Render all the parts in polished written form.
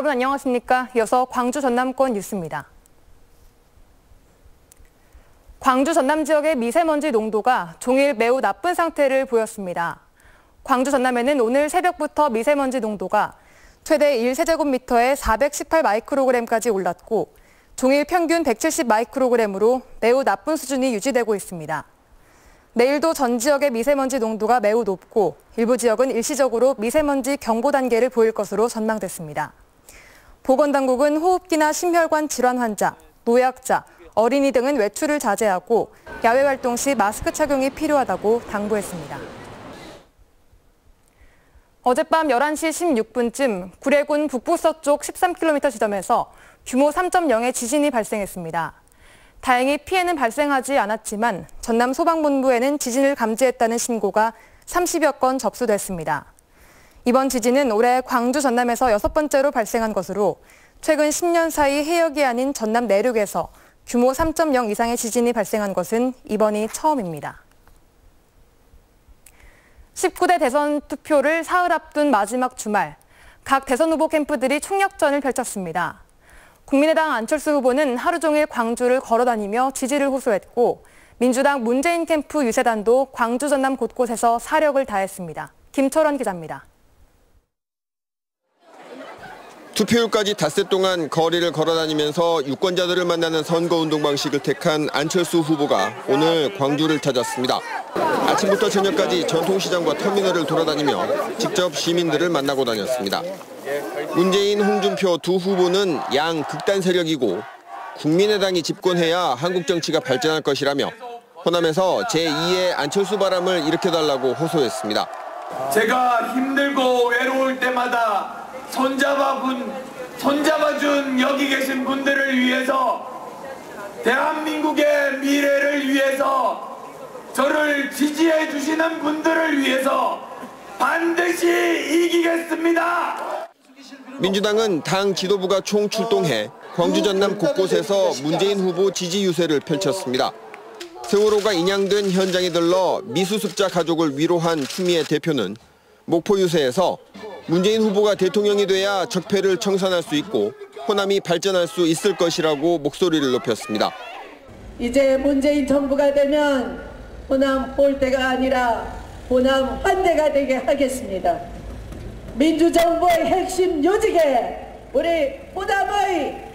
여러분 안녕하십니까? 이어서 광주 전남권 뉴스입니다. 광주 전남 지역의 미세먼지 농도가 종일 매우 나쁜 상태를 보였습니다. 광주 전남에는 오늘 새벽부터 미세먼지 농도가 최대 1세제곱미터에 418 마이크로그램까지 올랐고 종일 평균 170 마이크로그램으로 매우 나쁜 수준이 유지되고 있습니다. 내일도 전 지역의 미세먼지 농도가 매우 높고 일부 지역은 일시적으로 미세먼지 경보 단계를 보일 것으로 전망됐습니다. 보건당국은 호흡기나 심혈관 질환 환자, 노약자, 어린이 등은 외출을 자제하고 야외 활동 시 마스크 착용이 필요하다고 당부했습니다. 어젯밤 11시 16분쯤 구례군 북부서쪽 13km 지점에서 규모 3.0의 지진이 발생했습니다. 다행히 피해는 발생하지 않았지만 전남 소방본부에는 지진을 감지했다는 신고가 30여 건 접수됐습니다. 이번 지진은 올해 광주 전남에서 6번째로 발생한 것으로 최근 10년 사이 해역이 아닌 전남 내륙에서 규모 3.0 이상의 지진이 발생한 것은 이번이 처음입니다. 19대 대선 투표를 사흘 앞둔 마지막 주말, 각 대선 후보 캠프들이 총력전을 펼쳤습니다. 국민의당 안철수 후보는 하루 종일 광주를 걸어다니며 지지를 호소했고 민주당 문재인 캠프 유세단도 광주 전남 곳곳에서 사력을 다했습니다. 김철원 기자입니다. 투표율까지 닷새 동안 거리를 걸어다니면서 유권자들을 만나는 선거운동 방식을 택한 안철수 후보가 오늘 광주를 찾았습니다. 아침부터 저녁까지 전통시장과 터미널을 돌아다니며 직접 시민들을 만나고 다녔습니다. 문재인, 홍준표 두 후보는 양 극단 세력이고 국민의당이 집권해야 한국 정치가 발전할 것이라며 호남에서 제2의 안철수 바람을 일으켜달라고 호소했습니다. 제가 힘들고 외로울 때마다 손잡아준 여기 계신 분들을 위해서 대한민국의 미래를 위해서 저를 지지해 주시는 분들을 위해서 반드시 이기겠습니다. 민주당은 당 지도부가 총출동해 광주 전남 곳곳에서 문재인 후보 지지 유세를 펼쳤습니다. 세월호가 인양된 현장에 들러 미수습자 가족을 위로한 추미애 대표는 목포 유세에서 문재인 후보가 대통령이 돼야 적폐를 청산할 수 있고 호남이 발전할 수 있을 것이라고 목소리를 높였습니다. 이제 문재인 정부가 되면 호남 꼴대가 아니라 호남 환대가 되게 하겠습니다. 민주정부의 핵심 요직에 우리 호남의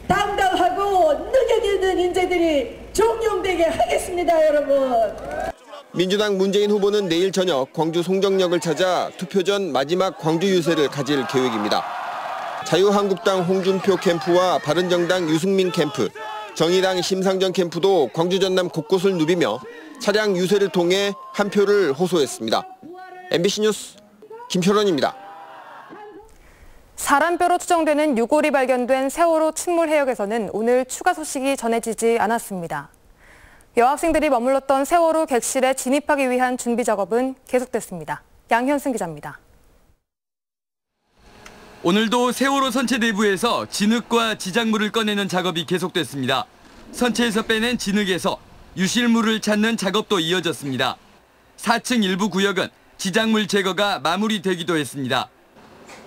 당당하고 능력 있는 인재들이重用되게 하겠습니다, 여러분. 민주당 문재인 후보는 내일 저녁 광주 송정역을 찾아 투표 전 마지막 광주 유세를 가질 계획입니다. 자유한국당 홍준표 캠프와 바른정당 유승민 캠프, 정의당 심상정 캠프도 광주 전남 곳곳을 누비며 차량 유세를 통해 한 표를 호소했습니다. MBC 뉴스 김철원입니다. 사람뼈로 추정되는 유골이 발견된 세월호 침몰 해역에서는 오늘 추가 소식이 전해지지 않았습니다. 여학생들이 머물렀던 세월호 객실에 진입하기 위한 준비 작업은 계속됐습니다. 양현승 기자입니다. 오늘도 세월호 선체 내부에서 진흙과 지작물을 꺼내는 작업이 계속됐습니다. 선체에서 빼낸 진흙에서 유실물을 찾는 작업도 이어졌습니다. 4층 일부 구역은 지작물 제거가 마무리되기도 했습니다.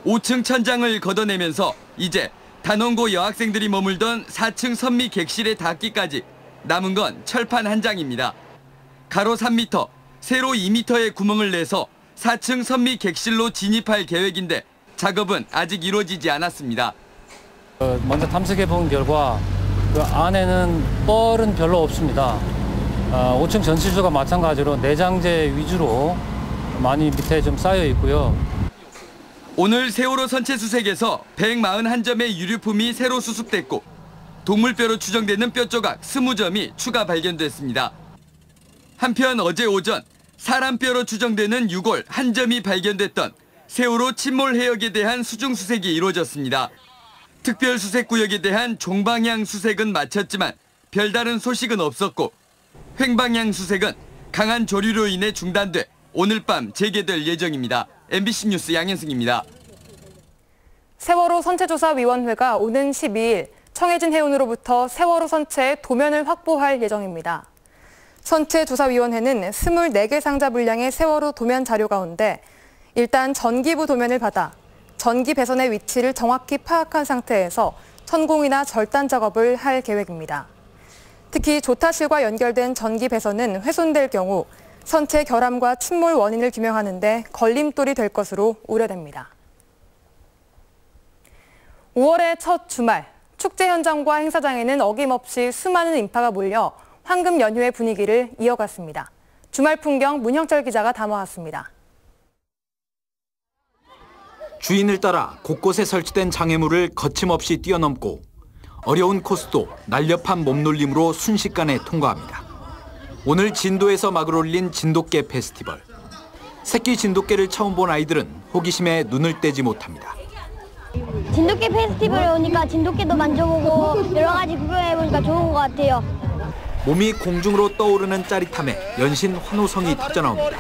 5층 천장을 걷어내면서 이제 단원고 여학생들이 머물던 4층 선미 객실에 닿기까지 남은 건 철판 한 장입니다. 가로 3m, 세로 2m의 구멍을 내서 4층 선미 객실로 진입할 계획인데 작업은 아직 이루어지지 않았습니다. 먼저 탐색해 본 결과 그 안에는 뻘은 별로 없습니다. 5층 전실조가 마찬가지로 내장재 위주로 많이 밑에 좀 쌓여 있고요. 오늘 세월호 선체 수색에서 141점의 유류품이 새로 수습됐고 동물뼈로 추정되는 뼈 조각 20점이 추가 발견됐습니다. 한편 어제 오전 사람뼈로 추정되는 유골 1점이 발견됐던 세월호 침몰 해역에 대한 수중 수색이 이루어졌습니다. 특별 수색구역에 대한 종방향 수색은 마쳤지만 별다른 소식은 없었고 횡방향 수색은 강한 조류로 인해 중단돼 오늘 밤 재개될 예정입니다. MBC 뉴스 양현승입니다. 세월호 선체조사위원회가 오는 12일 청해진 해운으로부터 세월호 선체의 도면을 확보할 예정입니다. 선체조사위원회는 24개 상자 분량의 세월호 도면 자료 가운데 일단 전기부 도면을 받아 전기 배선의 위치를 정확히 파악한 상태에서 천공이나 절단 작업을 할 계획입니다. 특히 조타실과 연결된 전기 배선은 훼손될 경우 선체 결함과 침몰 원인을 규명하는 데 걸림돌이 될 것으로 우려됩니다. 5월의 첫 주말, 축제 현장과 행사장에는 어김없이 수많은 인파가 몰려 황금 연휴의 분위기를 이어갔습니다. 주말 풍경 문형철 기자가 담아왔습니다. 주인을 따라 곳곳에 설치된 장애물을 거침없이 뛰어넘고 어려운 코스도 날렵한 몸놀림으로 순식간에 통과합니다. 오늘 진도에서 막을 올린 진돗개 페스티벌. 새끼 진돗개를 처음 본 아이들은 호기심에 눈을 떼지 못합니다. 진돗개 페스티벌에 오니까 진돗개도 만져보고 여러 가지 구경해보니까 좋은 것 같아요. 몸이 공중으로 떠오르는 짜릿함에 연신 환호성이 터져나옵니다.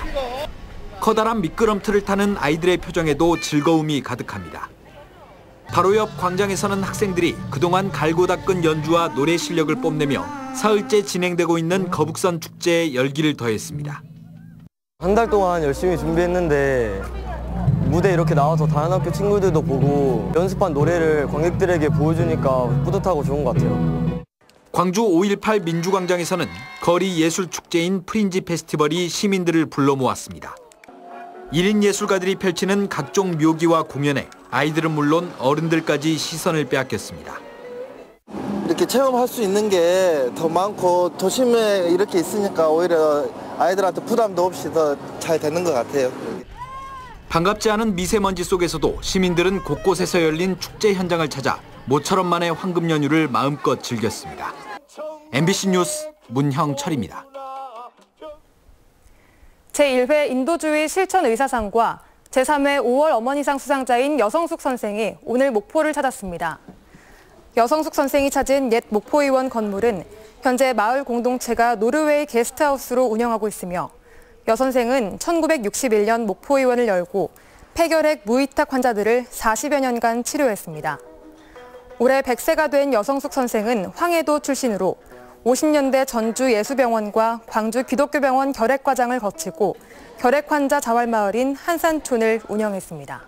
커다란 미끄럼틀을 타는 아이들의 표정에도 즐거움이 가득합니다. 바로 옆 광장에서는 학생들이 그동안 갈고 닦은 연주와 노래 실력을 뽐내며 사흘째 진행되고 있는 거북선 축제에 열기를 더했습니다. 한 달 동안 열심히 준비했는데 무대 이렇게 나와서 다른 학교 친구들도 보고 연습한 노래를 관객들에게 보여주니까 뿌듯하고 좋은 것 같아요. 광주 5.18 민주광장에서는 거리 예술 축제인 프린지 페스티벌이 시민들을 불러 모았습니다. 1인 예술가들이 펼치는 각종 묘기와 공연에 아이들은 물론 어른들까지 시선을 빼앗겼습니다. 이렇게 체험할 수 있는 게 더 많고 도심에 이렇게 있으니까 오히려 아이들한테 부담도 없이 더 잘 되는 것 같아요. 반갑지 않은 미세먼지 속에서도 시민들은 곳곳에서 열린 축제 현장을 찾아 모처럼 만의 황금 연휴를 마음껏 즐겼습니다. MBC 뉴스 문형철입니다. 제1회 인도주의 실천의사상과 제3회 5월 어머니상 수상자인 여성숙 선생이 오늘 목포를 찾았습니다. 여성숙 선생이 찾은 옛 목포의원 건물은 현재 마을 공동체가 노르웨이 게스트하우스로 운영하고 있으며 여 선생은 1961년 목포의원을 열고 폐결핵 무위탁 환자들을 40여 년간 치료했습니다. 올해 100세가 된 여성숙 선생은 황해도 출신으로 50년대 전주 예수병원과 광주 기독교병원 결핵과장을 거치고 결핵 환자 자활마을인 한산촌을 운영했습니다.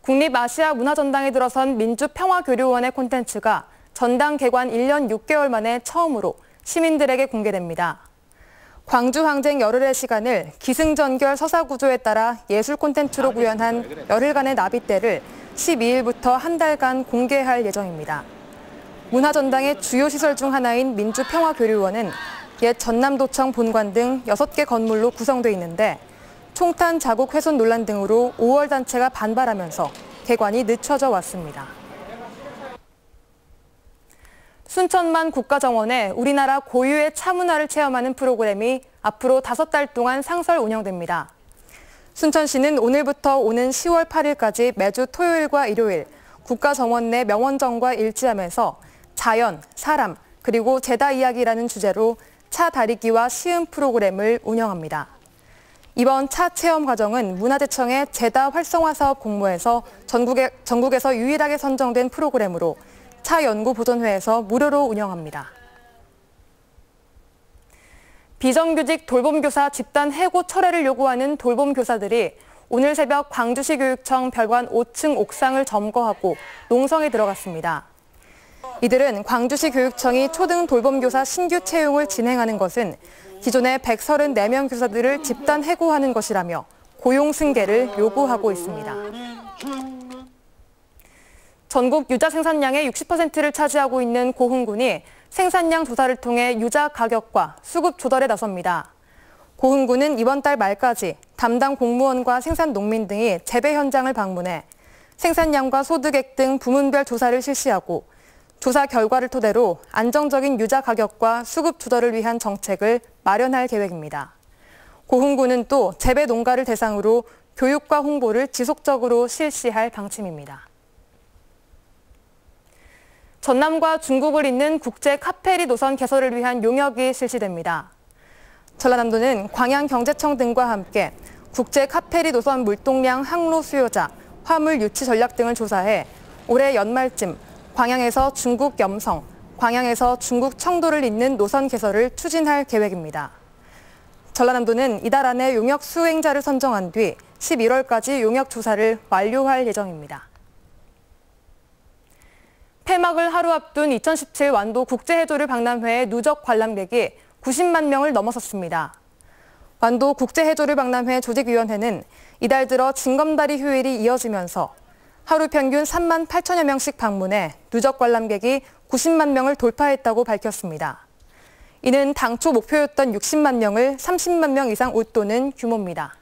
국립아시아문화전당에 들어선 민주평화교류원의 콘텐츠가 전당 개관 1년 6개월 만에 처음으로 시민들에게 공개됩니다. 광주 항쟁 열흘의 시간을 기승전결 서사구조에 따라 예술 콘텐츠로 구현한 열흘간의 나비때를 12일부터 한 달간 공개할 예정입니다. 문화전당의 주요 시설 중 하나인 민주평화교류원은 옛 전남도청 본관 등 6개 건물로 구성돼 있는데 총탄 자국 훼손 논란 등으로 5월 단체가 반발하면서 개관이 늦춰져 왔습니다. 순천만 국가정원에 우리나라 고유의 차문화를 체험하는 프로그램이 앞으로 5달 동안 상설 운영됩니다. 순천시는 오늘부터 오는 10월 8일까지 매주 토요일과 일요일 국가정원 내 명원정과 일치하면서 자연, 사람, 그리고 제다 이야기라는 주제로 차 다리기와 시음 프로그램을 운영합니다. 이번 차 체험 과정은 문화재청의 제다 활성화 사업 공모에서 전국에서 유일하게 선정된 프로그램으로 차 연구 보존회에서 무료로 운영합니다. 비정규직 돌봄교사 집단 해고 철회를 요구하는 돌봄교사들이 오늘 새벽 광주시 교육청 별관 5층 옥상을 점거하고 농성에 들어갔습니다. 이들은 광주시 교육청이 초등 돌봄교사 신규 채용을 진행하는 것은 기존의 134명 교사들을 집단 해고하는 것이라며 고용 승계를 요구하고 있습니다. 전국 유자 생산량의 60%를 차지하고 있는 고흥군이 생산량 조사를 통해 유자 가격과 수급 조달에 나섭니다. 고흥군은 이번 달 말까지 담당 공무원과 생산 농민 등이 재배 현장을 방문해 생산량과 소득액 등 부문별 조사를 실시하고 조사 결과를 토대로 안정적인 유자 가격과 수급 조달을 위한 정책을 마련할 계획입니다. 고흥군은 또 재배 농가를 대상으로 교육과 홍보를 지속적으로 실시할 방침입니다. 전남과 중국을 잇는 국제 카페리 노선 개설을 위한 용역이 실시됩니다. 전라남도는 광양경제청 등과 함께 국제 카페리 노선 물동량 항로 수요자, 화물 유치 전략 등을 조사해 올해 연말쯤 광양에서 중국 염성, 광양에서 중국 청도를 잇는 노선 개설을 추진할 계획입니다. 전라남도는 이달 안에 용역 수행자를 선정한 뒤 11월까지 용역 조사를 완료할 예정입니다. 폐막을 하루 앞둔 2017 완도 국제해조류 박람회의 누적 관람객이 90만 명을 넘어섰습니다. 완도 국제해조류 박람회 조직위원회는 이달 들어 징검다리 휴일이 이어지면서 하루 평균 3만 8천여 명씩 방문해 누적 관람객이 90만 명을 돌파했다고 밝혔습니다. 이는 당초 목표였던 60만 명을 30만 명 이상 웃도는 규모입니다.